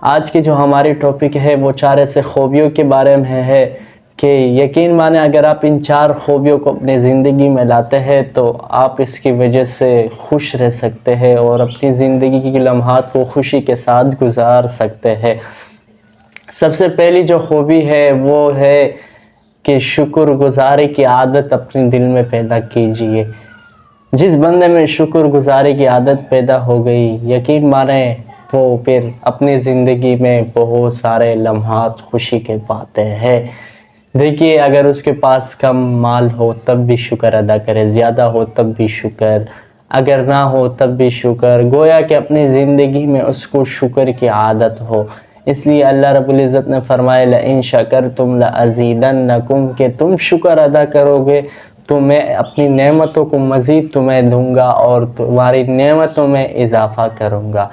آج کی جو ہماری ٹاپک ہے وہ 4 ایسے خوبیوں کے بارے میں ہے کہ یقین مانیں اگر آپ ان 4 خوبیوں کو اپنی زندگی میں لاتے ہیں تو آپ اس کی وجہ سے خوش رہ سکتے ہیں اور اپنی زندگی کی لمحات کو خوشی کے ساتھ گزار سکتے ہیں۔ سب سے پہلی جو خوبی ہے وہ ہے کہ شکر گزاری کی عادت اپنے دل میں پیدا کیجئے۔ جس بندے میں شکر گزاری کی عادت پیدا ہو گئی، یقین مانیں وہ پھر اپنی زندگی میں بہت سارے لمحات خوشی کے پاتے ہیں۔ دیکھیے، اگر اس کے پاس کم مال ہو تب بھی شکر ادا کرے، زیادہ ہو تب بھی شکر، اگر نہ ہو تب بھی شکر، گویا کہ اپنی زندگی میں اس کو شکر کی عادت ہو۔ اس لیے اللہ رب العزت نے فرمایا لَإِن شَكَرْتُمْ لَأَزِيدَنَّكُمْ کہ تم شکر ادا کرو گے تو میں اپنی نعمتوں کو مزید تمہیں دوں گا اور تمہاری نعمتوں میں اضافہ کروں گا۔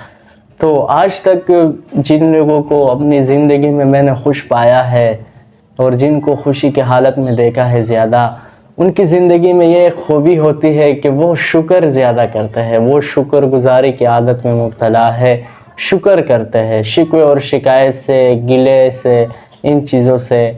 تو آج تک جن لوگوں کو اپنی زندگی میں نے خوش پایا ہے اور جن کو خوشی کے حالت میں دیکھا ہے زیادہ، ان کی زندگی میں یہ ایک خوبی ہوتی ہے کہ وہ شکر زیادہ کرتے ہیں، وہ شکر گزاری کی عادت میں مبتلا ہے، شکر کرتے ہیں، شکوے اور شکایت سے، گلے سے، ان چیزوں سے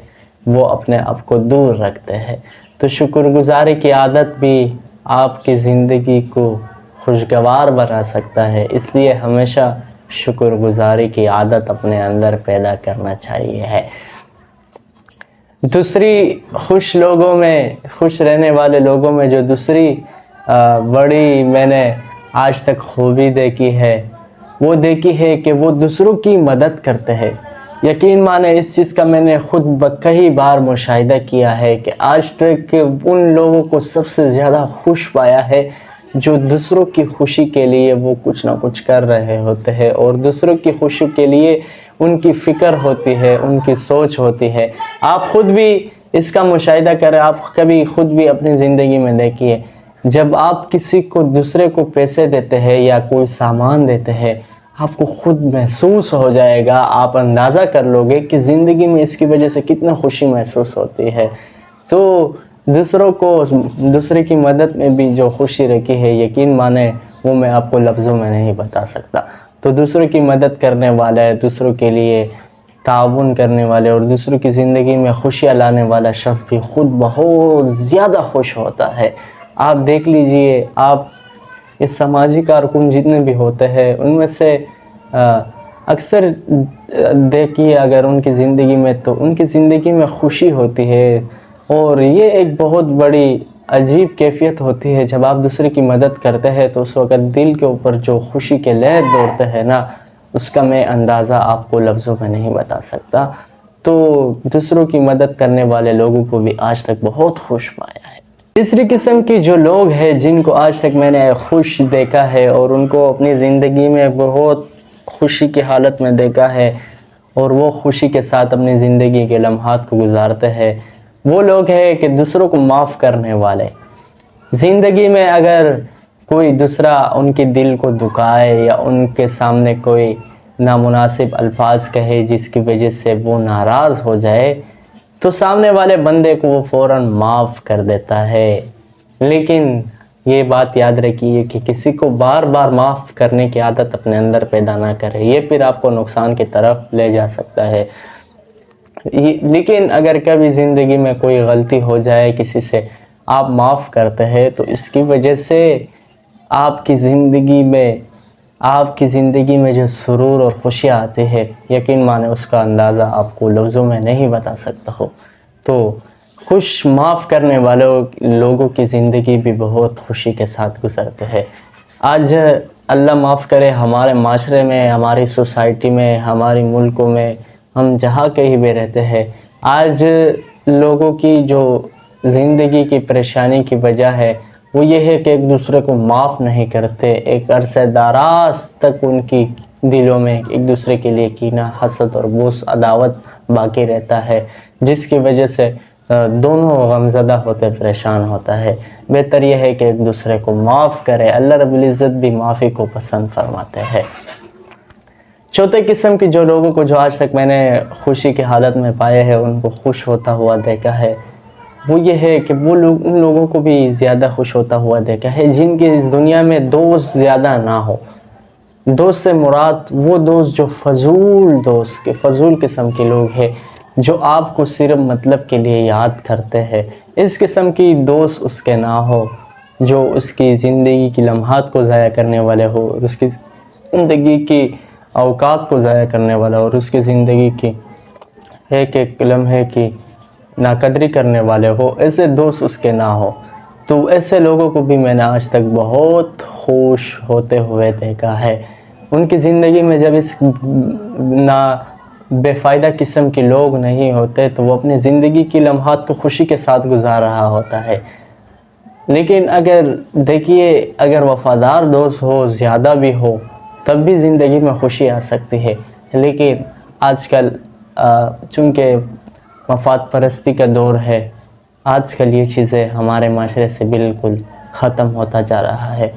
وہ اپنے آپ کو دور رکھتے ہیں۔ تو شکر گزاری کی عادت بھی آپ کی زندگی کو خوشگوار بنا سکتا ہے، اس لیے ہمیشہ شکر گزاری کی عادت اپنے اندر پیدا کرنا چاہیے ہے۔ دوسری خوش رہنے والے لوگوں میں جو دوسری بڑی میں نے آج تک خوبی دیکھی ہے، وہ دیکھی ہے کہ وہ دوسروں کی مدد کرتے ہیں۔ یقین مانیں اس چیز کا میں نے خود کئی بار مشاہدہ کیا ہے کہ آج تک ان لوگوں کو سب سے زیادہ خوش پایا ہے جو دوسروں کی خوشی کے لیے وہ کچھ نہ کچھ کر رہے ہوتے ہیں اور دوسروں کی خوشی کے لیے ان کی فکر ہوتی ہے، ان کی سوچ ہوتی ہے۔ آپ خود بھی اس کا مشاہدہ کریں، آپ کبھی خود بھی اپنی زندگی میں دیکھیے، جب آپ کسی کو دوسرے کو پیسے دیتے ہیں یا کوئی سامان دیتے ہیں، آپ کو خود محسوس ہو جائے گا، آپ اندازہ کر لو گے کہ زندگی میں اس کی وجہ سے کتنا خوشی محسوس ہوتی ہے۔ تو دوسرے کی مدد میں بھی جو خوشی رکھی ہے، یقین مانیں وہ میں آپ کو لفظوں میں نہیں بتا سکتا۔ تو دوسروں کی مدد کرنے والے، دوسروں کے لیے تعاون کرنے والے اور دوسروں کی زندگی میں خوشیاں لانے والا شخص بھی خود بہت زیادہ خوش ہوتا ہے۔ آپ دیکھ لیجئے، آپ اس سماجی کارکن جتنے بھی ہوتے ہیں ان میں سے اکثر دیکھیے اگر ان کی زندگی میں تو ان کی زندگی میں خوشی ہوتی ہے اور یہ ایک بہت بڑی عجیب کیفیت ہوتی ہے۔ جب آپ دوسرے کی مدد کرتے ہیں تو اس وقت دل کے اوپر جو خوشی کے لہر دوڑتے ہیں نا، اس کا میں اندازہ آپ کو لفظوں میں نہیں بتا سکتا۔ تو دوسروں کی مدد کرنے والے لوگوں کو بھی آج تک بہت خوش پایا ہے۔ تیسری قسم کی جو لوگ ہیں جن کو آج تک میں نے خوش دیکھا ہے اور ان کو اپنی زندگی میں بہت خوشی کی حالت میں دیکھا ہے اور وہ خوشی کے ساتھ اپنی زندگی کے لمحات کو گزارتے ہیں، وہ لوگ ہیں کہ دوسروں کو معاف کرنے والے۔ زندگی میں اگر کوئی دوسرا ان کے دل کو دکھائے یا ان کے سامنے کوئی نامناسب الفاظ کہے جس کی وجہ سے وہ ناراض ہو جائے تو سامنے والے بندے کو وہ فوراً معاف کر دیتا ہے۔ لیکن یہ بات یاد رکھیے کہ کسی کو بار بار معاف کرنے کی عادت اپنے اندر پیدا نہ کرے، یہ پھر آپ کو نقصان کی طرف لے جا سکتا ہے۔ لیکن اگر کبھی زندگی میں کوئی غلطی ہو جائے کسی سے، آپ معاف کرتے ہیں تو اس کی وجہ سے آپ کی زندگی میں جو سرور اور خوشی آتی ہے، یقین مانیں اس کا اندازہ آپ کو لفظوں میں نہیں بتا سکتا ہو۔ تو معاف کرنے والوں لوگوں کی زندگی بھی بہت خوشی کے ساتھ گزرتے ہیں۔ آج اللہ معاف کرے ہمارے معاشرے میں، ہماری سوسائٹی میں، ہمارے ملکوں میں، ہم جہاں کہیں بھی رہتے ہیں، آج لوگوں کی جو زندگی کی پریشانی کی وجہ ہے وہ یہ ہے کہ ایک دوسرے کو معاف نہیں کرتے، ایک عرصہ دراز تک ان کی دلوں میں ایک دوسرے کے لیے کینہ، حسد اور بغض، عداوت باقی رہتا ہے، جس کی وجہ سے دونوں غمزدہ ہوتے پریشان ہوتا ہے۔ بہتر یہ ہے کہ ایک دوسرے کو معاف کرے، اللہ رب العزت بھی معافی کو پسند فرماتے ہیں۔ چوتھے قسم کی جو لوگوں کو جو آج تک میں نے خوشی کی حالت میں پائے ہیں، ان کو خوش ہوتا ہوا دیکھا ہے، وہ یہ ہے کہ وہ لوگ ان لوگوں کو بھی زیادہ خوش ہوتا ہوا دیکھا ہے جن کے اس دنیا میں دوست زیادہ نہ ہو۔ دوست سے مراد وہ دوست جو فضول قسم کے لوگ ہیں، جو آپ کو صرف مطلب کے لیے یاد کرتے ہیں۔ اس قسم کی دوست اس کے نہ ہو جو اس کی زندگی کی لمحات کو ضائع کرنے والے ہو، اور اس کی زندگی کی اوقات کو ضائع کرنے والا ہو، اور اس کی زندگی کی ایک لمحے کی ناقدری کرنے والے ہو۔ ایسے دوست اس کے نہ ہو۔ تو ایسے لوگوں کو بھی میں نے آج تک بہت خوش ہوتے ہوئے دیکھا ہے۔ ان کی زندگی میں جب اس بے فائدہ قسم کے لوگ نہیں ہوتے تو وہ اپنی زندگی کی لمحات کو خوشی کے ساتھ گزار رہا ہوتا ہے۔ لیکن اگر وفادار دوست ہو، زیادہ بھی ہو، تب بھی زندگی میں خوشی آ سکتی ہے۔ لیکن آج کل چونکہ مفاد پرستی کا دور ہے، آج کل یہ چیزیں ہمارے معاشرے سے بالکل ختم ہوتا جا رہا ہے۔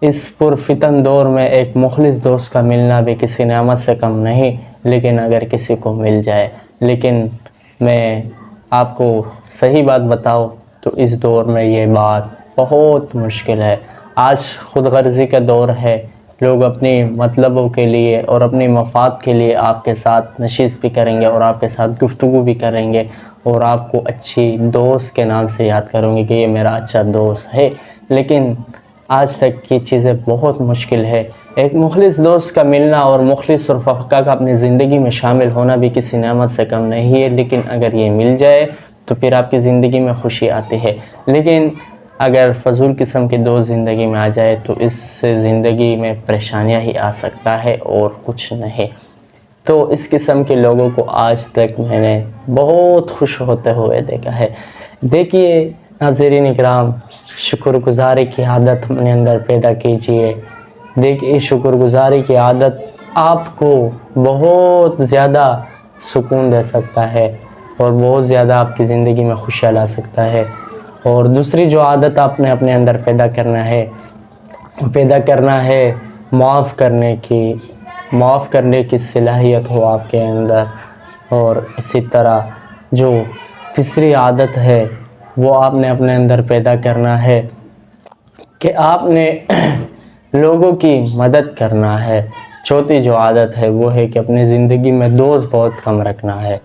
اس پر فتن دور میں ایک مخلص دوست کا ملنا بھی کسی نعمت سے کم نہیں، لیکن اگر کسی کو مل جائے۔ لیکن میں آپ کو صحیح بات بتاؤں تو اس دور میں یہ بات بہت مشکل ہے۔ آج خود غرضی کا دور ہے۔ لوگ اپنی مطلبوں کے لیے اور اپنی مفاد کے لیے آپ کے ساتھ نشست بھی کریں گے، اور آپ کے ساتھ گفتگو بھی کریں گے، اور آپ کو اچھی دوست کے نام سے یاد کریں گے کہ یہ میرا اچھا دوست ہے۔ لیکن آج تک کی چیزیں بہت مشکل ہے۔ ایک مخلص دوست کا ملنا اور مخلص اور رفقا کا اپنی زندگی میں شامل ہونا بھی کسی نعمت سے کم نہیں ہے، لیکن اگر یہ مل جائے تو پھر آپ کی زندگی میں خوشی آتی ہے۔ لیکن اگر فضول قسم کے دوست زندگی میں آ جائے تو اس سے زندگی میں پریشانیاں ہی آ سکتا ہے اور کچھ نہیں۔ تو اس قسم کے لوگوں کو آج تک میں نے بہت خوش ہوتے ہوئے دیکھا ہے۔ دیکھیے ناظرین اکرام، شکر گزاری کی عادت اپنے اندر پیدا کیجئے۔ دیکھیے شکر گزاری کی عادت آپ کو بہت زیادہ سکون دے سکتا ہے، اور بہت زیادہ آپ کی زندگی میں خوشیاں لا سکتا ہے۔ اور دوسری جو عادت آپ نے اپنے اندر پیدا کرنا ہے معاف کرنے کی صلاحیت ہو آپ کے اندر۔ اور اسی طرح جو تیسری عادت ہے وہ آپ نے اپنے اندر پیدا کرنا ہے کہ آپ نے لوگوں کی مدد کرنا ہے۔ چوتھی جو عادت ہے وہ ہے کہ اپنی زندگی میں دوست بہت کم رکھنا ہے۔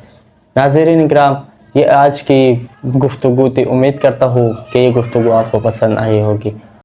ناظرین اکرام، یہ آج کی گفتگو تھی۔ امید کرتا ہوں کہ یہ گفتگو آپ کو پسند آئی ہوگی۔